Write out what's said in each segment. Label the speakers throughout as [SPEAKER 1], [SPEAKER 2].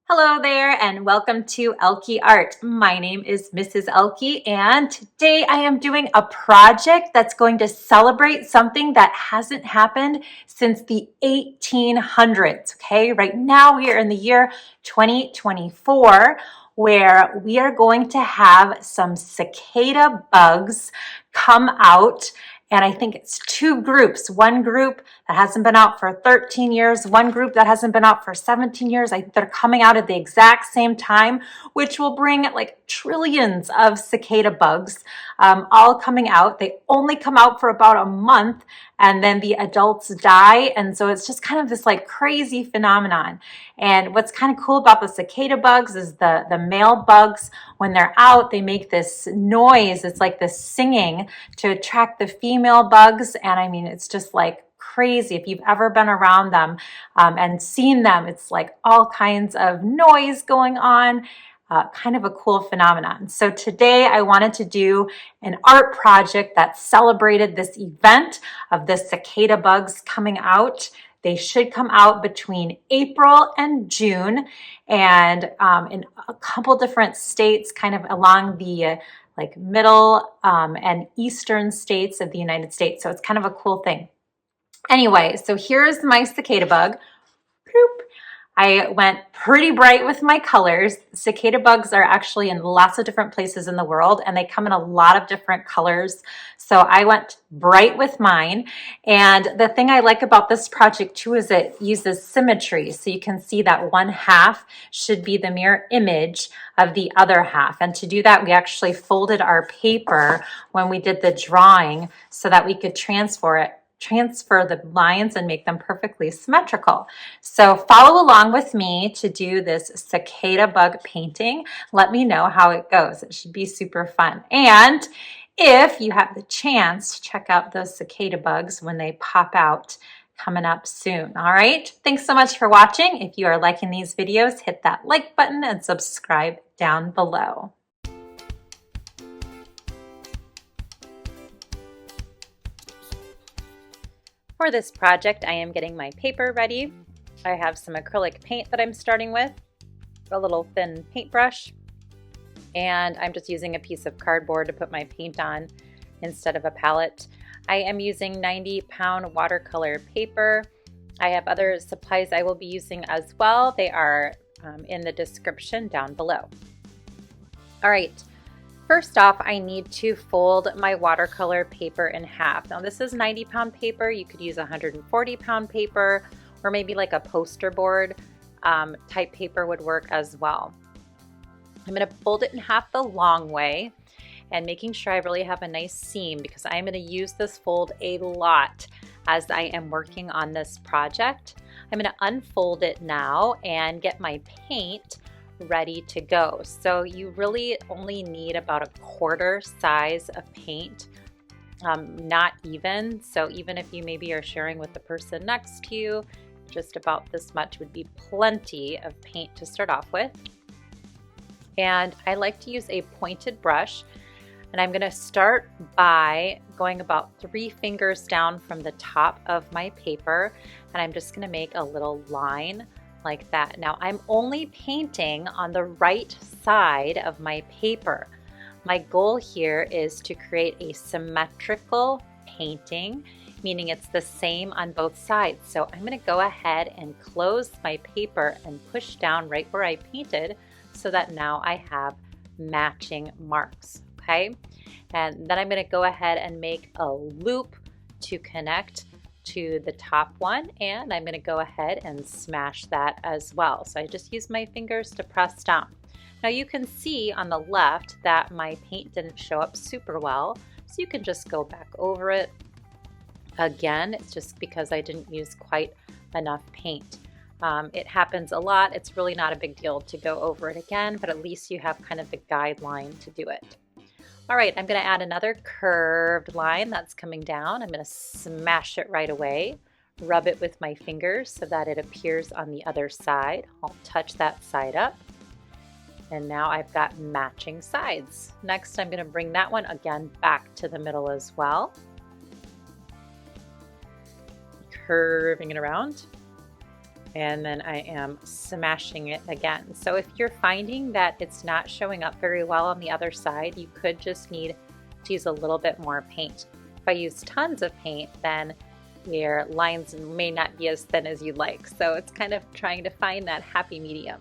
[SPEAKER 1] Hello there and welcome to Ehlke Art. My name is Mrs. Ehlke and today I am doing a project that's going to celebrate something that hasn't happened since the 1800s, okay? Right now we are in the year 2024 where we are going to have some cicada bugs come out. And I think it's two groups. One group that hasn't been out for 13 years, one group that hasn't been out for 17 years. They're coming out at the exact same time, which will bring like trillions of cicada bugs all coming out. They only come out for about a month and then the adults die. And so it's just kind of this like crazy phenomenon. And what's kind of cool about the cicada bugs is the male bugs, when they're out, they make this noise. It's like this singing to attract the female bugs. And I mean, it's just like crazy. If you've ever been around them and seen them, it's like all kinds of noise going on. Kind of a cool phenomenon. So today I wanted to do an art project that celebrated this event of the cicada bugs coming out. They should come out between April and June, and in a couple different states, kind of along the like middle and eastern states of the United States. So it's kind of a cool thing. Anyway, so here's my cicada bug. Boop. I went pretty bright with my colors. Cicada bugs are actually in lots of different places in the world and they come in a lot of different colors. So I went bright with mine. And the thing I like about this project too is it uses symmetry. So you can see that one half should be the mirror image of the other half. And to do that, we actually folded our paper when we did the drawing so that we could transfer the lines and make them perfectly symmetrical. So follow along with me to do this cicada bug painting. Let me know how it goes. It should be super fun. And if you have the chance, check out those cicada bugs when they pop out coming up soon. All right. Thanks so much for watching. If you are liking these videos, hit that like button and subscribe down below. For this project, I am getting my paper ready. I have some acrylic paint that I'm starting with, a little thin paintbrush, and I'm just using a piece of cardboard to put my paint on instead of a palette. I am using 90-pound watercolor paper. I have other supplies I will be using as well. They are in the description down below. All right. First off, I need to fold my watercolor paper in half. Now this is 90-pound paper. You could use 140-pound paper or maybe like a poster board type paper would work as well. I'm going to fold it in half the long way and making sure I really have a nice seam because I'm going to use this fold a lot as I am working on this project. I'm going to unfold it now and get my paint ready to go. So you really only need about a quarter size of paint, not even. So even if you maybe are sharing with the person next to you, just about this much would be plenty of paint to start off with. And I like to use a pointed brush, and I'm going to start by going about 3 fingers down from the top of my paper, and I'm just going to make a little line like that. Now I'm only painting on the right side of my paper. My goal here is to create a symmetrical painting, meaning it's the same on both sides. So I'm going to go ahead and close my paper and push down right where I painted so that now I have matching marks, okay? And then I'm going to go ahead and make a loop to connect to the top one, and I'm going to go ahead and smash that as well. So I just use my fingers to press down. Now you can see on the left that my paint didn't show up super well, so you can just go back over it again. It's just because I didn't use quite enough paint. It happens a lot. It's really not a big deal to go over it again, but at least you have kind of the guideline to do it. All right, I'm going to add another curved line that's coming down. I'm going to smash it right away, rub it with my fingers so that it appears on the other side. I'll touch that side up. And now I've got matching sides. Next, I'm going to bring that one again back to the middle as well. Curving it around. And then I am smashing it again. So if you're finding that it's not showing up very well on the other side, you could just need to use a little bit more paint. If I use tons of paint, then your lines may not be as thin as you'd like. So it's kind of trying to find that happy medium.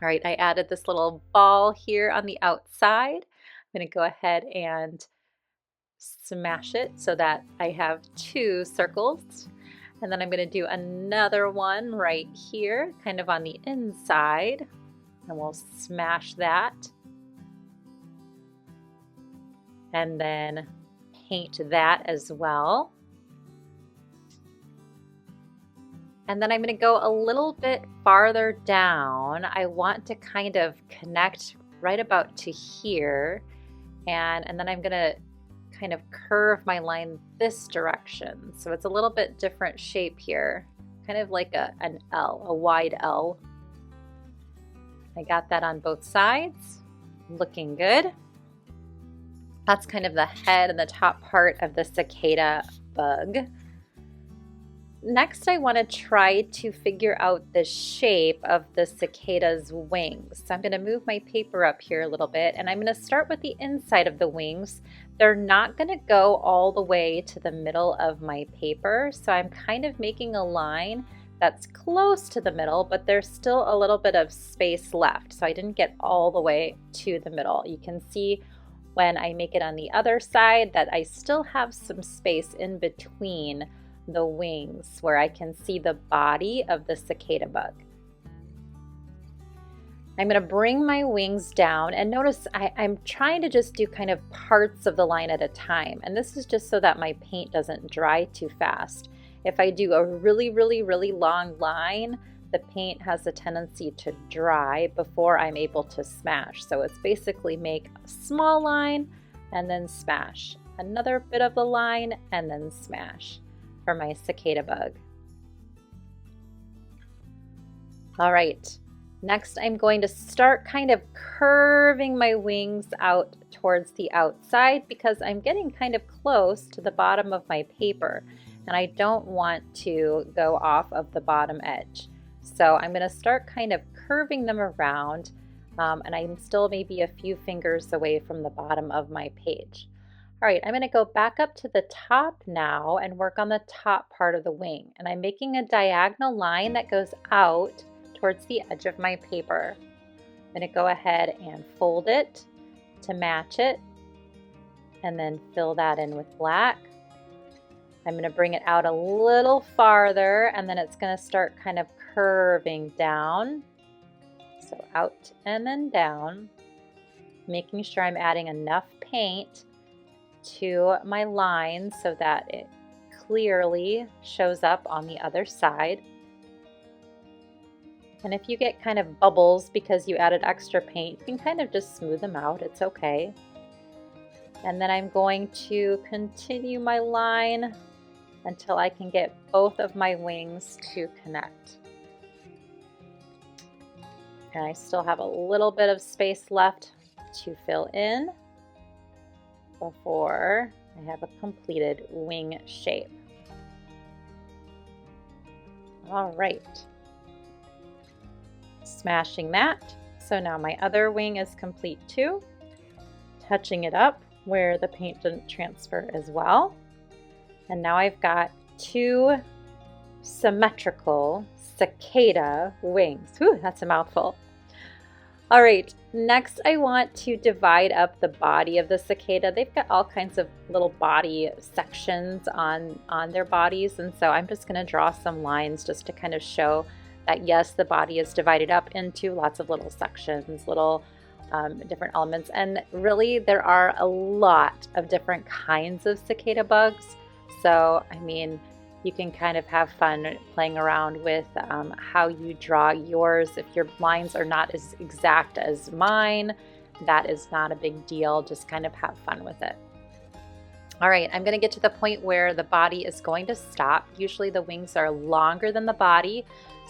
[SPEAKER 1] All right, I added this little ball here on the outside. I'm going to go ahead and smash it so that I have 2 circles. And then I'm going to do another one right here, kind of on the inside, and we'll smash that. And then paint that as well. And then I'm going to go a little bit farther down. I want to kind of connect right about to here. And then I'm going to kind of curve my line this direction. So it's a little bit different shape here, kind of like an L, a wide L. I got that on both sides, looking good. That's kind of the head and the top part of the cicada bug. Next, I want to try to figure out the shape of the cicada's wings. So I'm going to move my paper up here a little bit, and I'm going to start with the inside of the wings. They're not going to go all the way to the middle of my paper, so I'm kind of making a line that's close to the middle, but there's still a little bit of space left, so I didn't get all the way to the middle. You can see when I make it on the other side that I still have some space in between the wings where I can see the body of the cicada bug. I'm going to bring my wings down, and notice I'm trying to just do kind of parts of the line at a time, and this is just so that my paint doesn't dry too fast. If I do a really long line, the paint has a tendency to dry before I'm able to smash. So it's basically make a small line and then smash, another bit of the line and then smash for my cicada bug. All right, next I'm going to start kind of curving my wings out towards the outside because I'm getting kind of close to the bottom of my paper and I don't want to go off of the bottom edge. So I'm going to start kind of curving them around and I'm still maybe a few fingers away from the bottom of my page. All right, I'm going to go back up to the top now and work on the top part of the wing. And I'm making a diagonal line that goes out towards the edge of my paper. I'm going to go ahead and fold it to match it and then fill that in with black. I'm going to bring it out a little farther and then it's going to start kind of curving down. So out and then down, making sure I'm adding enough paint to my lines so that it clearly shows up on the other side. And if you get kind of bubbles because you added extra paint, you can kind of just smooth them out. It's okay. And then I'm going to continue my line until I can get both of my wings to connect. And I still have a little bit of space left to fill in before I have a completed wing shape. All right, smashing that. So now my other wing is complete too. Touching it up where the paint didn't transfer as well. And now I've got 2 symmetrical cicada wings. Whew, that's a mouthful. All right, next I want to divide up the body of the cicada. They've got all kinds of little body sections on their bodies, and so I'm just going to draw some lines just to kind of show that yes, the body is divided up into lots of little sections, little different elements, and really there are a lot of different kinds of cicada bugs. So, I mean, you can kind of have fun playing around with how you draw yours. If your lines are not as exact as mine, that is not a big deal. Just kind of have fun with it. All right, I'm going to get to the point where the body is going to stop. Usually the wings are longer than the body,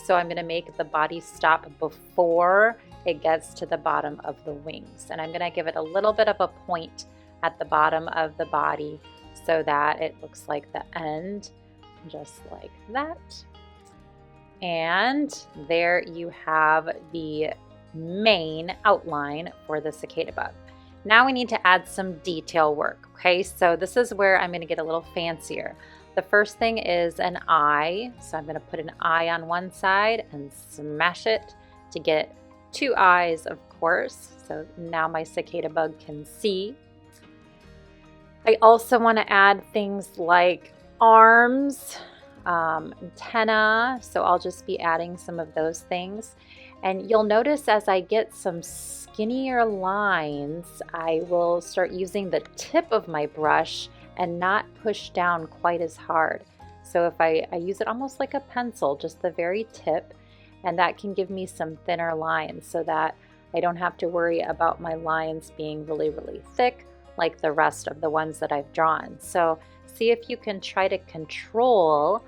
[SPEAKER 1] so I'm going to make the body stop before it gets to the bottom of the wings. And I'm going to give it a little bit of a point at the bottom of the body so that it looks like the end, just like that. And there you have the main outline for the cicada bug. Now we need to add some detail work, okay? So this is where I'm gonna get a little fancier. The first thing is an eye. So I'm gonna put an eye on one side and smash it to get two eyes, of course. So now my cicada bug can see. I also wanna add things like arms, antenna, so I'll just be adding some of those things. And you'll notice as I get some skinnier lines, I will start using the tip of my brush and not push down quite as hard. So if I use it almost like a pencil, just the very tip, and that can give me some thinner lines so that I don't have to worry about my lines being really, really thick like the rest of the ones that I've drawn. So see if you can try to control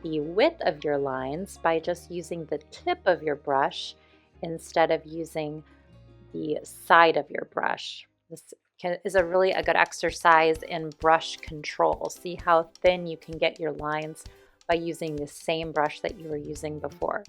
[SPEAKER 1] the width of your lines by just using the tip of your brush instead of using the side of your brush. This is a really good exercise in brush control. See how thin you can get your lines by using the same brush that you were using before.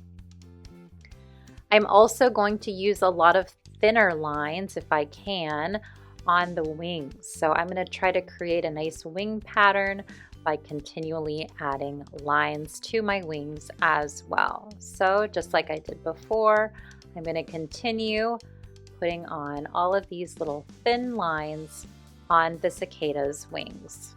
[SPEAKER 1] I'm also going to use a lot of thinner lines, if I can, on the wings. So I'm going to try to create a nice wing pattern by continually adding lines to my wings as well. So just like I did before, I'm going to continue putting on all of these little thin lines on the cicada's wings.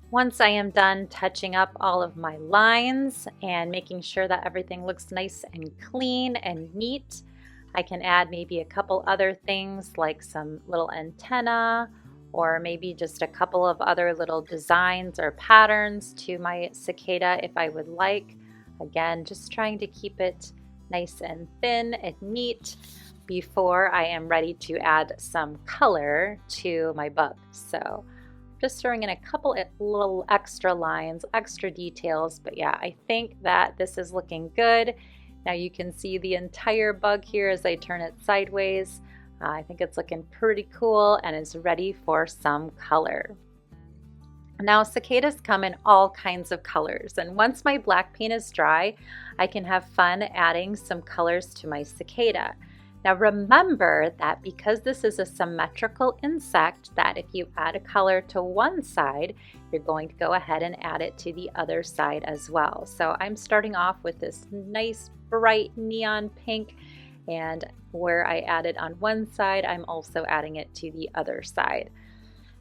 [SPEAKER 1] Once I am done touching up all of my lines and making sure that everything looks nice and clean and neat, I can add maybe a couple other things like some little antenna, or maybe just a couple of other little designs or patterns to my cicada if I would like. Again, just trying to keep it nice and thin and neat before I am ready to add some color to my bug. So just throwing in a couple of little extra lines, extra details, but yeah, I think that this is looking good. Now you can see the entire bug here as I turn it sideways. I think it's looking pretty cool and is ready for some color. Now cicadas come in all kinds of colors, and once my black paint is dry, I can have fun adding some colors to my cicada. Now remember that because this is a symmetrical insect, that if you add a color to one side, you're going to go ahead and add it to the other side as well. So I'm starting off with this nice bright neon pink, and where I added on one side, I'm also adding it to the other side.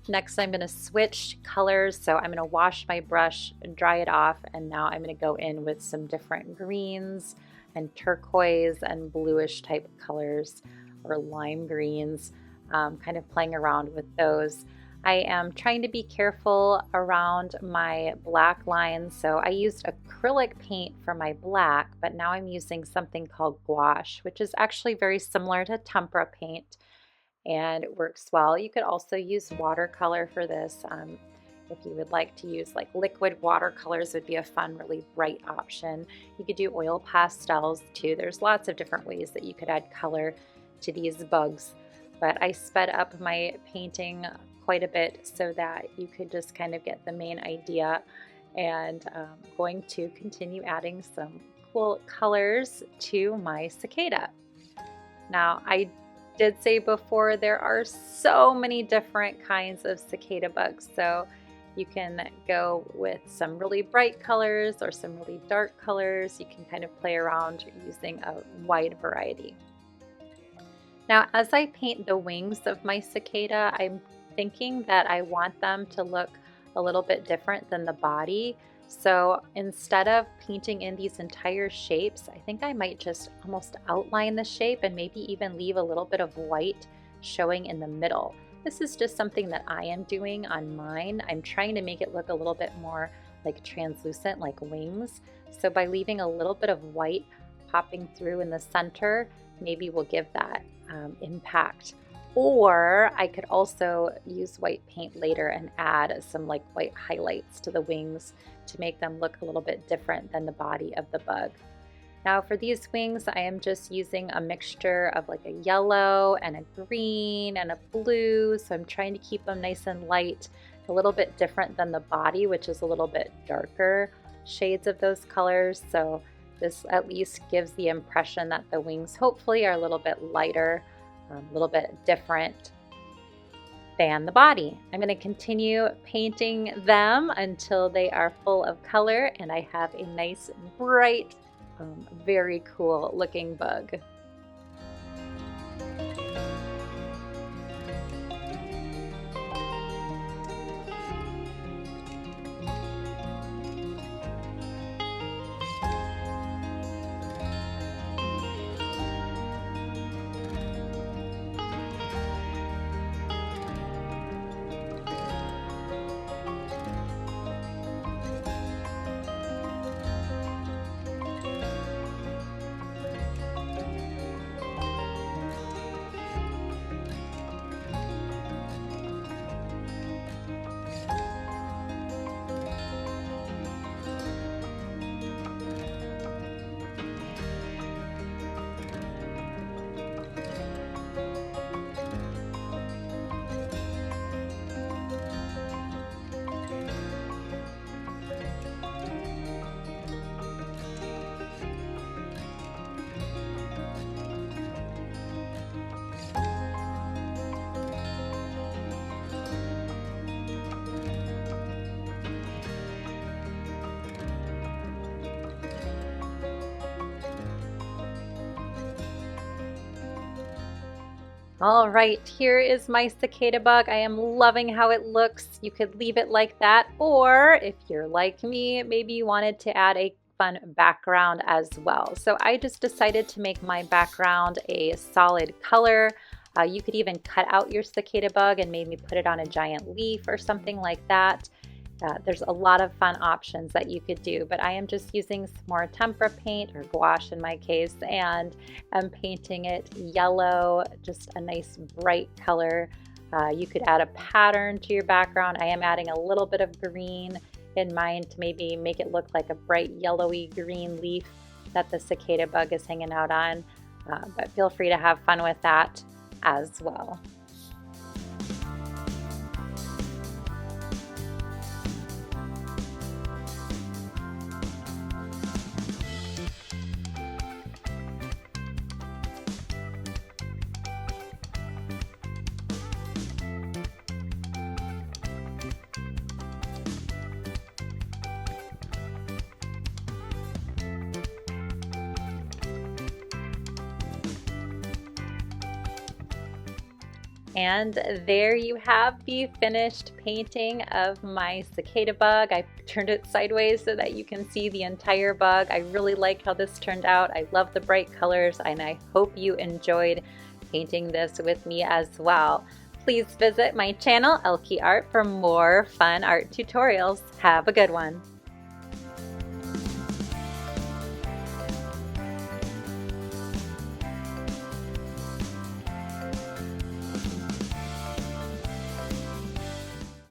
[SPEAKER 1] Next, I'm going to switch colors. So I'm going to wash my brush and dry it off, and now I'm going to go in with some different greens and turquoise and bluish type colors, or lime greens, kind of playing around with those. I am trying to be careful around my black lines, so I used acrylic paint for my black, but now I'm using something called gouache, which is actually very similar to tempera paint, and it works well. You could also use watercolor for this. If you would like to use like liquid watercolors, would be a fun, really bright option. You could do oil pastels too. There's lots of different ways that you could add color to these bugs, but I sped up my painting quite a bit so that you could just kind of get the main idea, and going to continue adding some cool colors to my cicada. Now, I did say before, there are so many different kinds of cicada bugs, so you can go with some really bright colors or some really dark colors. You can kind of play around using a wide variety. Now, as I paint the wings of my cicada, I'm thinking that I want them to look a little bit different than the body. So instead of painting in these entire shapes, I think I might just almost outline the shape and maybe even leave a little bit of white showing in the middle. This is just something that I am doing on mine. I'm trying to make it look a little bit more like translucent, like wings. So by leaving a little bit of white popping through in the center, maybe we'll give that impact. Or I could also use white paint later and add some like white highlights to the wings to make them look a little bit different than the body of the bug. Now for these wings, I am just using a mixture of like a yellow and a green and a blue. So I'm trying to keep them nice and light, a little bit different than the body, which is a little bit darker shades of those colors. So this at least gives the impression that the wings hopefully are a little bit lighter, a little bit different than the body. I'm going to continue painting them until they are full of color and I have a nice bright, very cool looking bug. All right, here is my cicada bug. I am loving how it looks. You could leave it like that, or if you're like me, maybe you wanted to add a fun background as well. So I just decided to make my background a solid color. You could even cut out your cicada bug and maybe put it on a giant leaf or something like that. There's a lot of fun options that you could do, but I am just using some more tempera paint, or gouache in my case, and I'm painting it yellow, just a nice bright color. You could add a pattern to your background. I am adding a little bit of green in mind to maybe make it look like a bright yellowy green leaf that the cicada bug is hanging out on, but feel free to have fun with that as well. And there you have the finished painting of my cicada bug. I turned it sideways so that you can see the entire bug. I really like how this turned out. I love the bright colors, and I hope you enjoyed painting this with me as well. Please visit my channel, Ehlke Art, for more fun art tutorials. Have a good one.